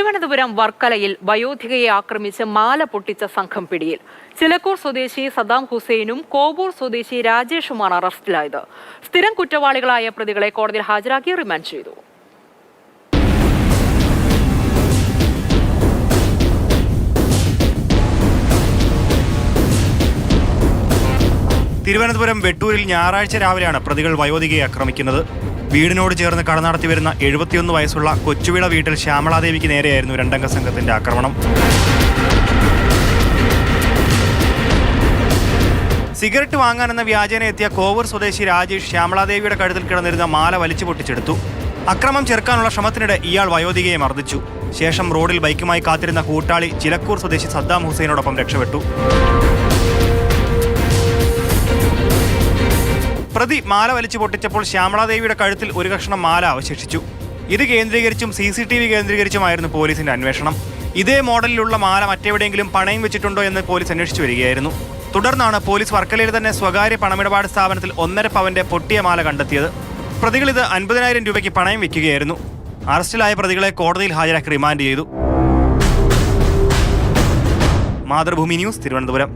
തിരുവനന്തപുരം വർക്കലയിൽ വയോധികയെ ആക്രമിച്ച് മാല പൊട്ടിച്ച സംഘം പിടിയിൽ. ചിലക്കൂർ സ്വദേശി സദ്ദാം ഹുസൈനും കോവൂർ സ്വദേശി രാജേഷുമാണ് അറസ്റ്റിലായത്. സ്ഥിരം കുറ്റവാളികളായ പ്രതികളെ കോടതിയിൽ ഹാജരാക്കി റിമാൻഡ് ചെയ്തു. തിരുവനന്തപുരം വെട്ടൂരിൽ ഞായറാഴ്ച രാവിലെയാണ് പ്രതികൾ വയോധികയെ ആക്രമിക്കുന്നത്. വീടിനോട് ചേർന്ന് കടനടത്തി വരുന്ന 71 വയസ്സുള്ള കൊച്ചുവിള വീട്ടിൽ ശ്യാമളാദേവിക്ക് നേരെയായിരുന്നു രണ്ടംഗ സംഘത്തിന്റെ ആക്രമണം. സിഗരറ്റ് വാങ്ങാനെന്ന വ്യാജേന എത്തിയ കോവൂർ സ്വദേശി രാജേഷ് ശ്യാമളാദേവിയുടെ കഴുത്തിൽ കിടന്നിരുന്ന മാല വലിച്ചു പൊട്ടിച്ചെടുത്തു. അക്രമം ചെറുക്കാനുള്ള ശ്രമത്തിനിടെ ഇയാൾ വയോധികയെ മർദ്ദിച്ചു. ശേഷം റോഡിൽ ബൈക്കുമായി കാത്തിരുന്ന കൂട്ടാളി ചിലക്കൂർ സ്വദേശി സദ്ദാം ഹുസൈനോടൊപ്പം രക്ഷപ്പെട്ടു. പ്രതി മാല വലിച്ചു പൊട്ടിച്ചപ്പോൾ ശ്യാമളാദേവിയുടെ കഴുത്തിൽ ഒരു കഷ്ണം മാല അവശേഷിച്ചു. ഇത് കേന്ദ്രീകരിച്ചും CCTV കേന്ദ്രീകരിച്ചുമായിരുന്നു പോലീസിന്റെ അന്വേഷണം. ഇതേ മോഡലിലുള്ള മാല മറ്റെവിടെയെങ്കിലും പണയം വെച്ചിട്ടുണ്ടോ എന്ന് പോലീസ് അന്വേഷിച്ചു വരികയായിരുന്നു. തുടർന്നാണ് പോലീസ് വർക്കലയിൽ തന്നെ സ്വകാര്യ പണമിടപാട് സ്ഥാപനത്തിൽ 1.5 പവന്റെ പൊട്ടിയ മാല കണ്ടെത്തിയത്. പ്രതികൾ ഇത് 50,000 രൂപയ്ക്ക് പണയം വെക്കുകയായിരുന്നു. അറസ്റ്റിലായ പ്രതികളെ കോടതിയിൽ ഹാജരാക്കി റിമാൻഡ് ചെയ്തു. മാതൃഭൂമി ന്യൂസ്, തിരുവനന്തപുരം.